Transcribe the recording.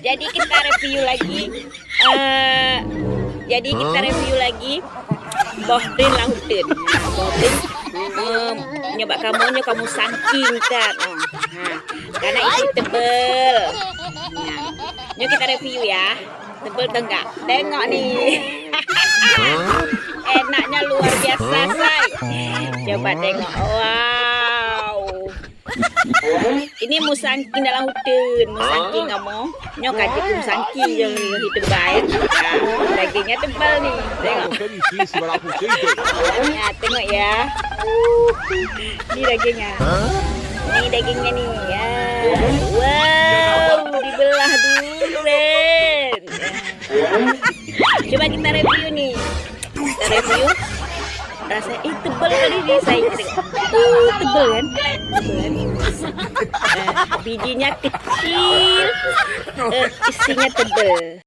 Jadi kita review lagi. Bohdin lahutin. Bohdin nyoba kamu sangking kan. Nah, karena isi tebel. Nah, yuk kita review ya. Tebel atau enggak? Tengok nih. Enaknya luar biasa, say. Coba tengok. Wow. Ini musangking dalam hutan. Musangking kamu. Nyok aja musangking yang hidup baik. Nah, dagingnya tebal nih. Tengok. Ya, tengok ya. Ini dagingnya. Ini dagingnya nih. Ya. Wow, dibelah dulu, Ren. Coba kita review nih. Kita review. Rasanya tebal kali ini saya tebal kan? Bijinya kecil, isinya tebal.